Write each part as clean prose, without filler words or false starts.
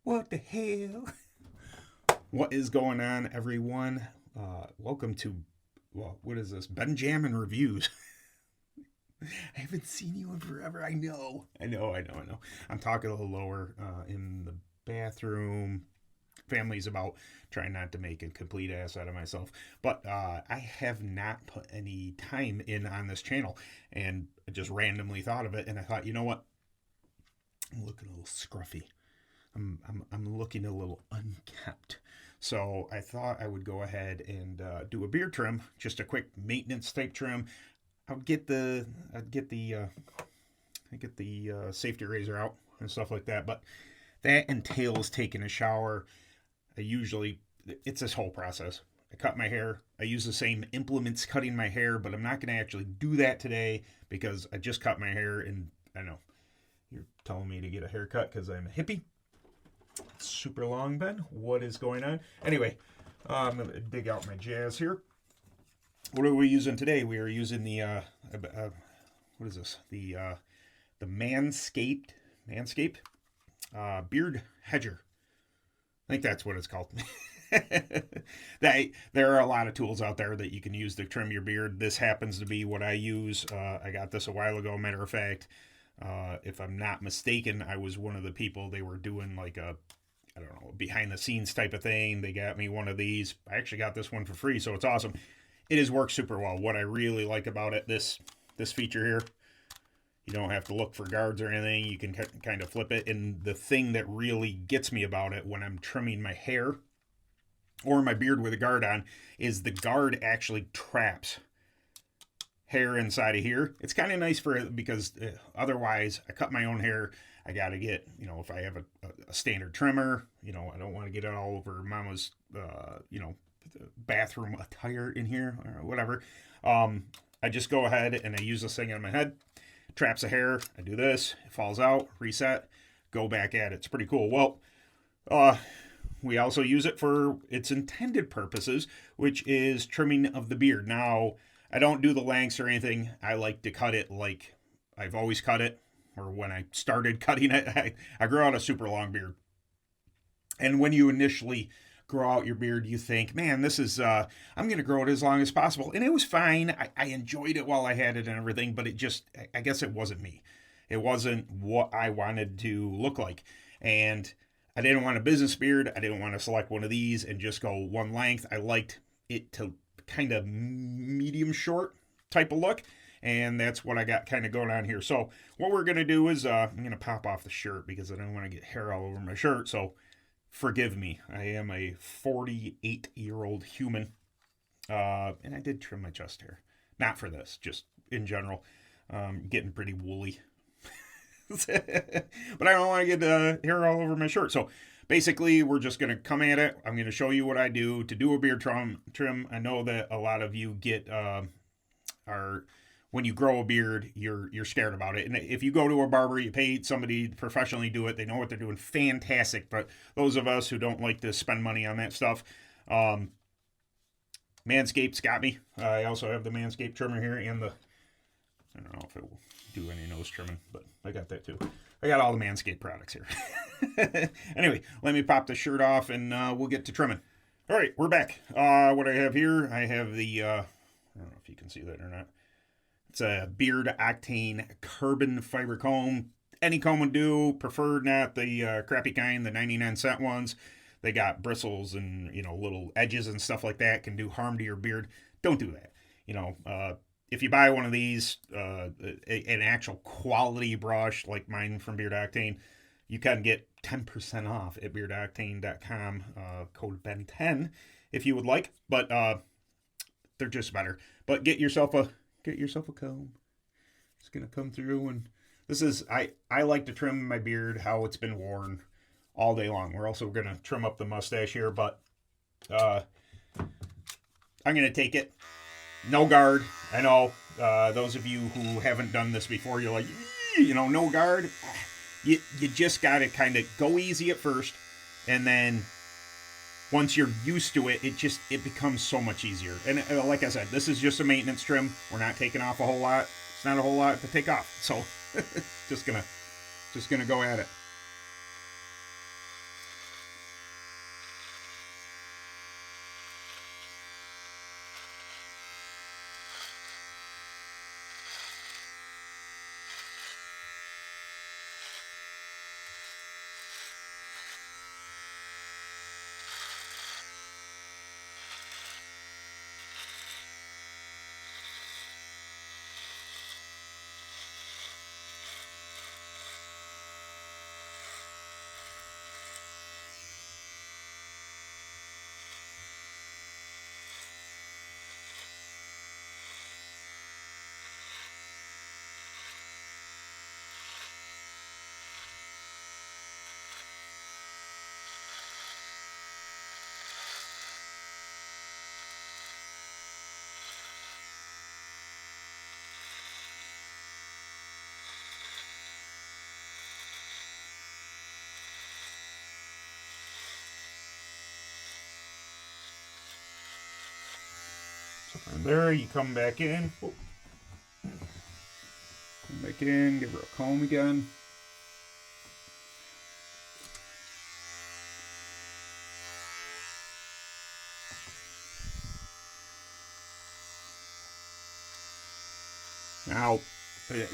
What the hell? What is going on, everyone? Welcome to, well, what is this? Benjamin Reviews. I haven't seen you in forever. I know. I'm talking a little lower in the bathroom. Family's about trying not to make a complete ass out of myself. But I have not put any time in on this channel. And I just randomly thought of it. And I thought, you know what? I'm looking a little scruffy. I'm looking a little unkept. So I thought I would go ahead and do a beard trim, just a quick maintenance type trim. I'd get the safety razor out and stuff like that. But that entails taking a shower. It's this whole process. I cut my hair. I use the same implements cutting my hair, but I'm not going to actually do that today because I just cut my hair. And I know you're telling me to get a haircut because I'm a hippie. Super long, Ben. What is going on? Anyway, I'm going to dig out my jazz here. What are we using today? We are using the, what is this? The Manscaped Beard Hedger. I think that's what it's called. There are a lot of tools out there that you can use to trim your beard. This happens to be what I use. I got this a while ago. Matter of fact, if I'm not mistaken, I was one of the people they were doing like a, I don't know, behind the scenes type of thing. They got me one of these. I actually got this one for free, so it's awesome. It has worked super well. What I really like about it, this feature here, you don't have to look for guards or anything. You can kind of flip it. And the thing that really gets me about it when I'm trimming my hair or my beard with a guard on is the guard actually traps hair inside of here. It's kind of nice for it because otherwise I cut my own hair. I got to get, if I have a standard trimmer, I don't want to get it all over mama's, bathroom attire in here or whatever. I just go ahead and I use this thing on my head, traps the hair. I do this, it falls out, reset, go back at it. It's pretty cool. Well, we also use it for its intended purposes, which is trimming of the beard. Now, I don't do the lengths or anything. I like to cut it like I've always cut it, or when I started cutting it. I grew out a super long beard. And when you initially grow out your beard, you think, man, this is, I'm going to grow it as long as possible. And it was fine. I enjoyed it while I had it and everything, but I guess it wasn't me. It wasn't what I wanted to look like. And I didn't want a business beard. I didn't want to select one of these and just go one length. I liked it to kind of medium short type of look. And that's what I got kind of going on here. So what we're going to do is I'm going to pop off the shirt because I don't want to get hair all over my shirt. So forgive me. I am a 48-year-old human. And I did trim my chest hair. Not for this, just in general. Getting pretty woolly. But I don't want to get hair all over my shirt. So basically, we're just going to come at it. I'm going to show you what I do to do a beard trim. I know that a lot of you get when you grow a beard, you're scared about it. And if you go to a barber, you pay somebody to professionally do it. They know what they're doing. Fantastic. But those of us who don't like to spend money on that stuff, Manscaped's got me. I also have the Manscaped trimmer here and I don't know if it will do any nose trimming, but I got that too. I got all the Manscaped products here. Anyway, let me pop the shirt off and we'll get to trimming. All right, we're back. What I have here, I have the, I don't know if you can see that or not. It's a Beard Octane carbon fiber comb. Any comb would do, preferred not the crappy kind, the 99-cent ones. They got bristles and, little edges and stuff like that, can do harm to your beard. Don't do that. If you buy one of these, an actual quality brush like mine from Beard Octane, you can get 10% off at beardoctane.com, code BEN10 if you would like, but they're just better. But get yourself a comb. It's gonna come through, and this is I like to trim my beard how it's been worn all day long. We're also gonna trim up the mustache here, but I'm gonna take it. No guard. I know those of you who haven't done this before, you're like, no guard. You just gotta kind of go easy at first, and then once you're used to it, it becomes so much easier. And like I said, this is just a maintenance trim. We're not taking off a whole lot. It's not a whole lot to take off. So just gonna go at it. And there, you come back in. Oh. Come back in, give her a comb again. Now,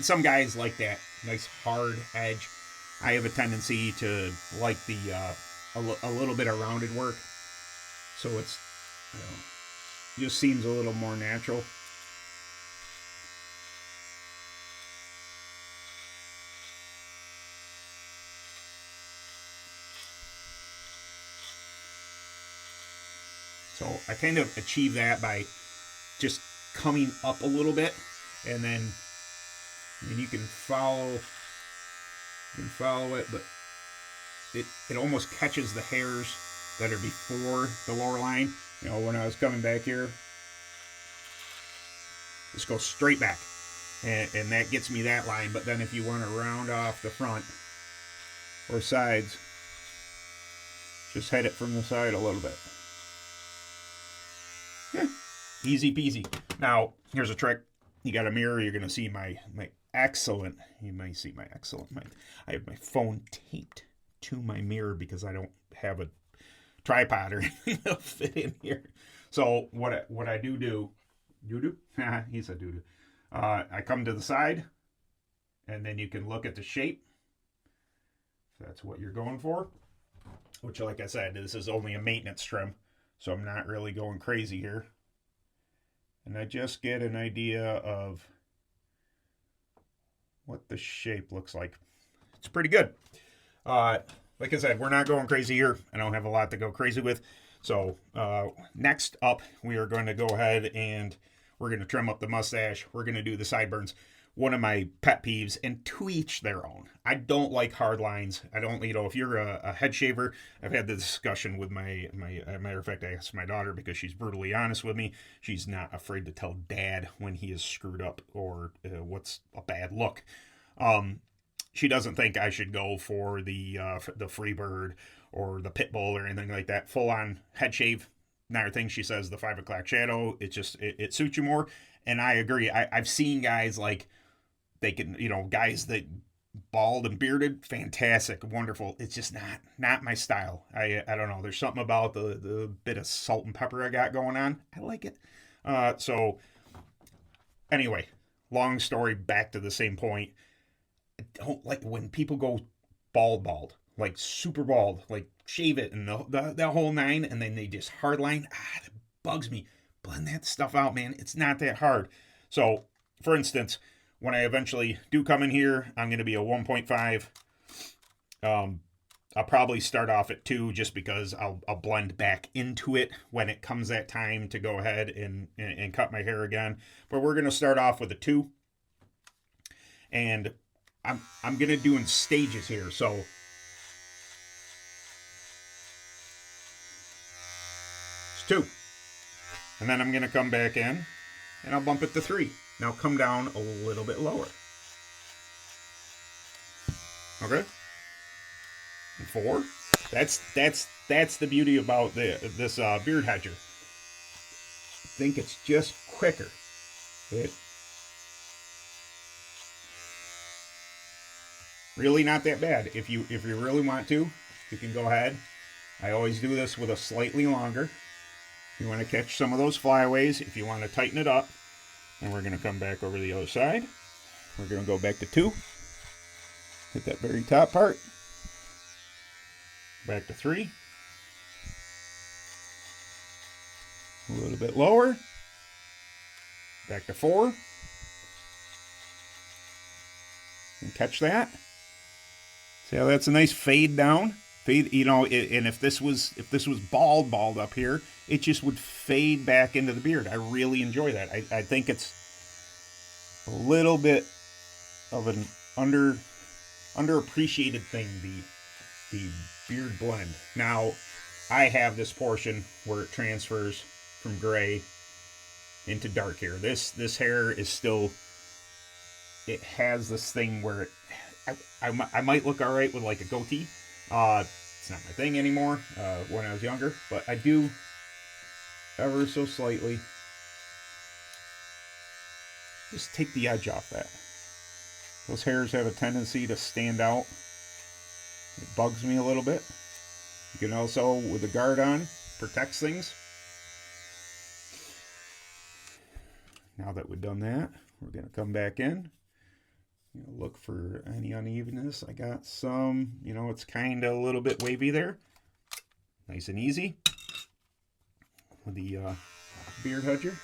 some guys like that nice hard edge. I have a tendency to like the a little bit of rounded work, so it's just seems a little more natural. So I kind of achieve that by just coming up a little bit, and then you can follow it, but it almost catches the hairs that are before the lower line. You know, when I was coming back here, just go straight back, and that gets me that line. But then if you want to round off the front or sides, just head it from the side a little bit. Easy peasy. Now, here's a trick. You got a mirror, you're going to see my excellent, you might see my excellent, I have my phone taped to my mirror because I don't have a tripod or anything that'll fit in here. So what I do, he said doo-doo. I come to the side, and then you can look at the shape. If that's what you're going for, which, like I said, this is only a maintenance trim, so I'm not really going crazy here. And I just get an idea of what the shape looks like. It's pretty good. Like I said, we're not going crazy here. I don't have a lot to go crazy with. So next up, we are going to go ahead and we're going to trim up the mustache. We're going to do the sideburns. One of my pet peeves, and to each their own. I don't like hard lines. I don't, if you're a head shaver, I've had the discussion with my matter of fact, I asked my daughter because she's brutally honest with me. She's not afraid to tell dad when he is screwed up or what's a bad look. She doesn't think I should go for the Freebird or the Pitbull or anything like that. Full on head shave. Another thing, she says the 5 o'clock shadow, it suits you more. And I agree. I've seen guys like, they can, guys that bald and bearded, fantastic, wonderful. It's just not my style. I don't know. There's something about the bit of salt and pepper I got going on. I like it. So anyway, long story, back to the same point. I don't like when people go bald, like super bald, like shave it and the whole nine, and then they just hardline. That bugs me. Blend that stuff out, man. It's not that hard. So, for instance, when I eventually do come in here, I'm going to be a 1.5. I'll probably start off at 2 just because I'll blend back into it when it comes that time to go ahead and cut my hair again. But we're going to start off with a 2. And I'm going to do in stages here. So it's 2. And then I'm going to come back in and I'll bump it to 3. Now come down a little bit lower. Okay? And 4. That's the beauty about this Beard Hedger. I think it's just quicker. Really not that bad. If you really want to, you can go ahead. I always do this with a slightly longer. If you want to catch some of those flyaways, if you want to tighten it up, and we're going to come back over the other side. We're going to go back to 2. Hit that very top part. Back to 3. A little bit lower. Back to 4. And catch that. See how that's a nice fade down? Fade, and if this was bald up here, it just would fade back into the beard. I really enjoy that. I think it's a little bit of an underappreciated thing, the beard blend. Now, I have this portion where it transfers from gray into dark hair. This hair is still, it has this thing where I might look all right with like a goatee. It's not my thing anymore when I was younger, but I do ever so slightly just take the edge off that. Those hairs have a tendency to stand out. It bugs me a little bit. You can also, with the guard on, protects things. Now that we've done that, we're going to come back in. Look for any unevenness. I got some, it's kind of a little bit wavy there. Nice and easy with the Beard Hedger.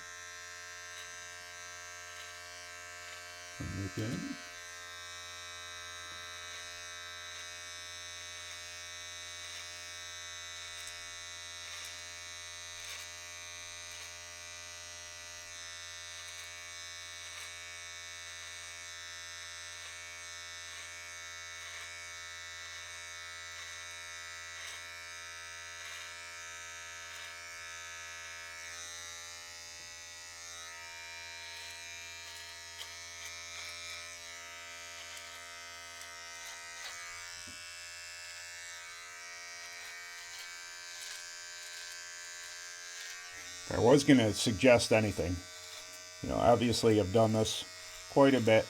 If I was going to suggest anything, obviously I've done this quite a bit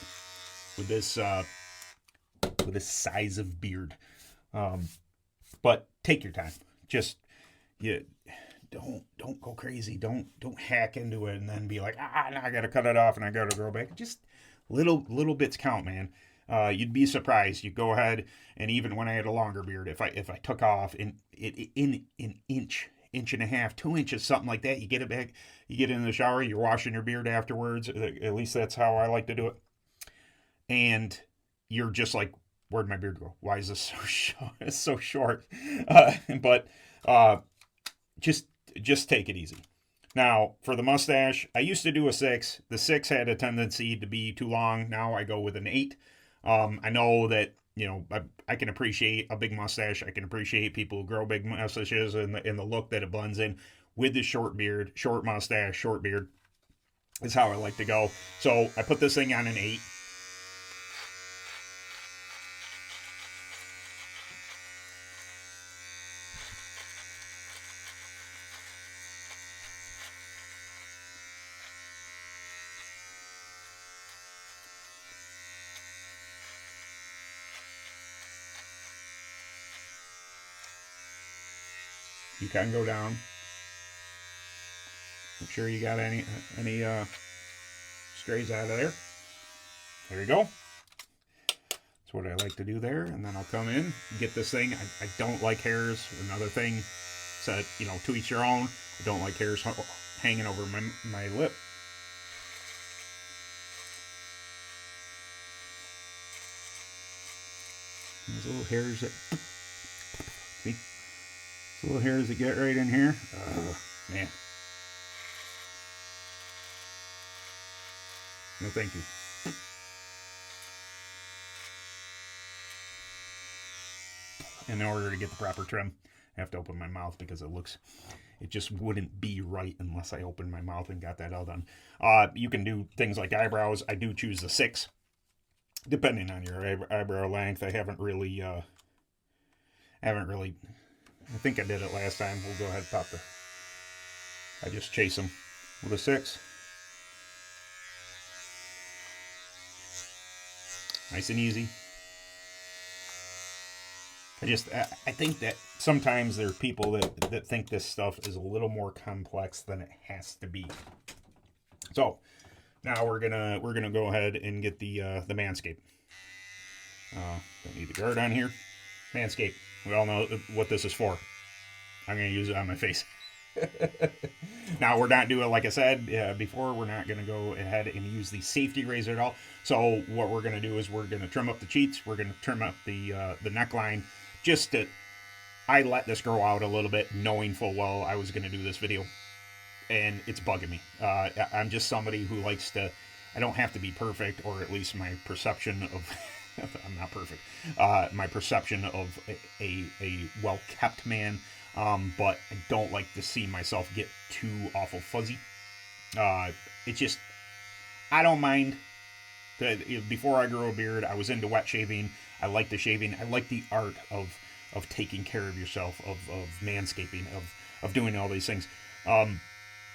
with this size of beard, but take your time. Just don't go crazy. Don't hack into it and then be like, now I got to cut it off and I got to grow back. Just little bits count, man. You'd be surprised. You go ahead, and even when I had a longer beard, if I took off in an inch and a half, 2 inches, something like that, you get it back, you get in the shower, you're washing your beard afterwards. At least that's how I like to do it. And you're just like, where'd my beard go? Why is this so short? It's so short. But just take it easy. Now, for the mustache, I used to do a 6. The 6 had a tendency to be too long. Now I go with an 8. I know that, I can appreciate a big mustache. I can appreciate people who grow big mustaches and the look that it blends in with the short beard, short mustache, short beard is how I like to go. So I put this thing on an 8. You can go down. Make sure you got any strays out of there. There you go. That's what I like to do there. And then I'll come in, get this thing. I don't like hairs. Another thing, so to each your own. I don't like hairs hanging over my lip. Those little hairs that, see? Little hairs that get right in here. Man. No, thank you. In order to get the proper trim, I have to open my mouth because it just wouldn't be right unless I opened my mouth and got that all done. You can do things like eyebrows. I do choose the 6, depending on your eyebrow length. I haven't really, I think I did it last time. We'll go ahead and pop I just chase them with a 6. Nice and easy. I think that sometimes there are people that think this stuff is a little more complex than it has to be. So now we're gonna go ahead and get the Manscaped. Don't need the guard on here. Manscaped. We all know what this is for. I'm going to use it on my face. Now, we're not doing, like I said before, we're not going to go ahead and use the safety razor at all. So what we're going to do is we're going to trim up the cheeks. We're going to trim up the neckline. I let this grow out a little bit, knowing full well I was going to do this video. And it's bugging me. I'm just somebody who likes to, I don't have to be perfect, or at least my perception of... I'm not perfect. My perception of a well-kept man, but I don't like to see myself get too awful fuzzy. It's just, I don't mind. Before I grew a beard, I was into wet shaving. I like the shaving. I like the art of taking care of yourself, of manscaping, of doing all these things.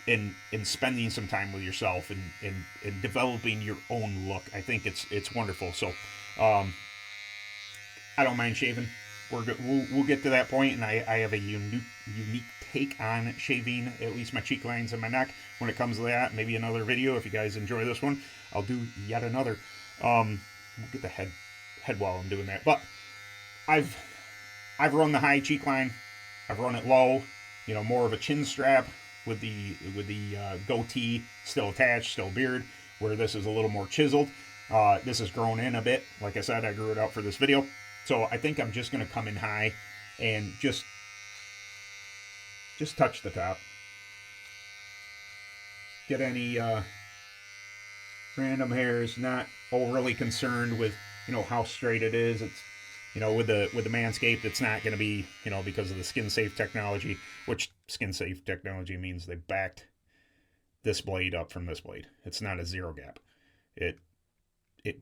in spending some time with yourself and developing your own look. I think it's wonderful. So I don't mind shaving. We'll get to that point, and I have a unique take on shaving, at least my cheek lines and my neck. When it comes to that, maybe another video. If you guys enjoy this one, I'll do yet another. We'll get the head while I'm doing that. But I've run the high cheek line. I've run it low. You know, more of a chin strap with the goatee still attached, still beard. Where this is a little more chiseled. This has grown in a bit. Like I said, I grew it out for this video. So I think I'm just going to come in high and just touch the top. Get any random hairs, not overly concerned with, you know, how straight it is. It's, you know, with the Manscaped, it's not going to be, you know, because of the skin safe technology, which skin safe technology means they backed this blade up from this blade. It's not a zero gap. It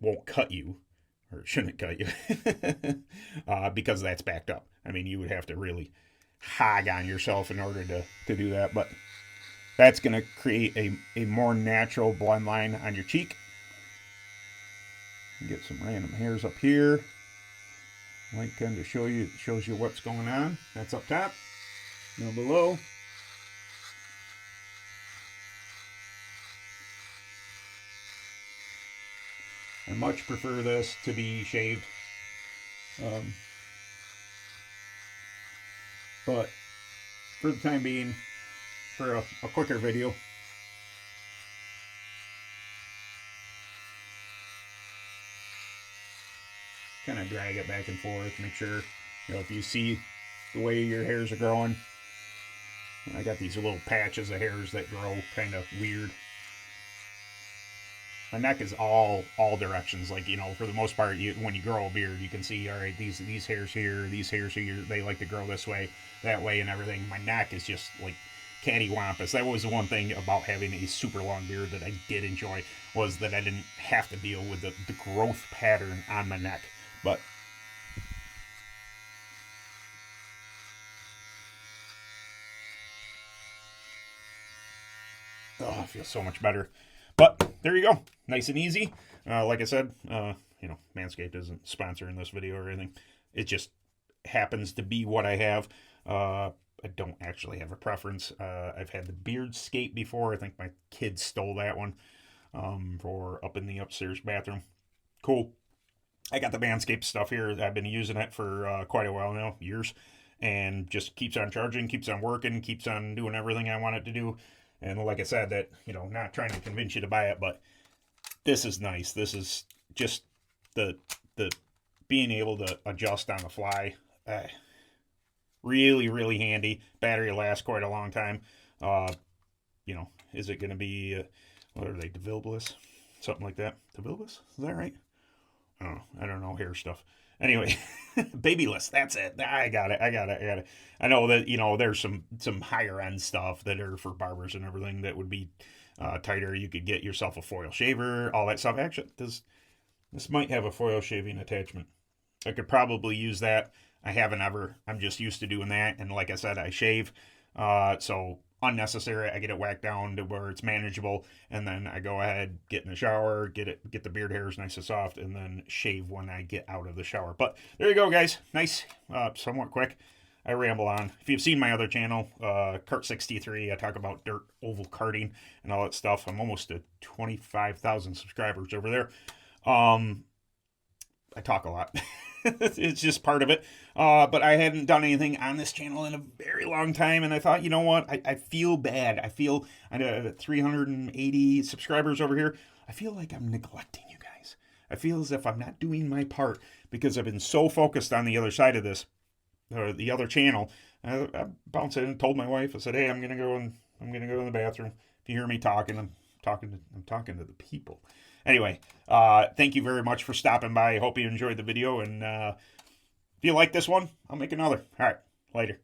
won't cut you. Or it shouldn't cut you because that's backed up. I mean, you would have to really hog on yourself in order to do that. But that's going to create a more natural blend line on your cheek. Get some random hairs up here. Light gun to shows you what's going on. That's up top. Down below. I much prefer this to be shaved. But for the time being, for a quicker video, kind of drag it back and forth, make sure, you know, if you see the way your hairs are growing. I got these little patches of hairs that grow kind of weird. My neck is all directions. Like, you know, for the most part, when you grow a beard, you can see, all right, these hairs here, they like to grow this way, that way, and everything. My neck is just like cattywampus. That was the one thing about having a super long beard that I did enjoy, was that I didn't have to deal with the growth pattern on my neck. But oh, it feels so much better. But there you go, nice and easy. Like I said, you know, Manscaped isn't sponsoring this video or anything. It just happens to be what I have. I don't actually have a preference. I've had the Beardscape before. I think my kids stole that one for up in the upstairs bathroom. Cool. I got the Manscaped stuff here. I've been using it for quite a while now, years, and just keeps on charging, keeps on working, keeps on doing everything I want it to do. And like I said, that, you know, not trying to convince you to buy it, but this is nice. This is just the being able to adjust on the fly. Really, really handy. Battery lasts quite a long time. You know, is it going to be, what are they, DeVilbilis? Something like that. DeVilbilis? Is that right? I don't know hair stuff. Anyway, Babyless, that's it. I got it. I know that, you know, there's some higher end stuff that are for barbers and everything that would be tighter. You could get yourself a foil shaver, all that stuff. Actually, this might have a foil shaving attachment. I could probably use that. I haven't ever. I'm just used to doing that. And like I said, I shave. So unnecessary. I get it whacked down to where it's manageable, and then I go ahead, get in the shower, get the beard hairs nice and soft, and then shave when I get out of the shower. But there you go, guys. Nice, somewhat quick. I ramble on. If you've seen my other channel, Kurt63, I talk about dirt oval karting and all that stuff. I'm almost at 25,000 subscribers over there. I talk a lot. It's just part of it. But I hadn't done anything on this channel in a very long time, and I thought, you know what? I feel bad. I feel, I have 380 subscribers over here. I feel like I'm neglecting you guys. I feel as if I'm not doing my part because I've been so focused on the other side of this, or the other channel. I bounced in and told my wife, I said, hey, I'm gonna go in the bathroom. If you hear me talking, I'm talking to the people. Anyway, thank you very much for stopping by. I hope you enjoyed the video, and if you like this one, I'll make another. All right, later.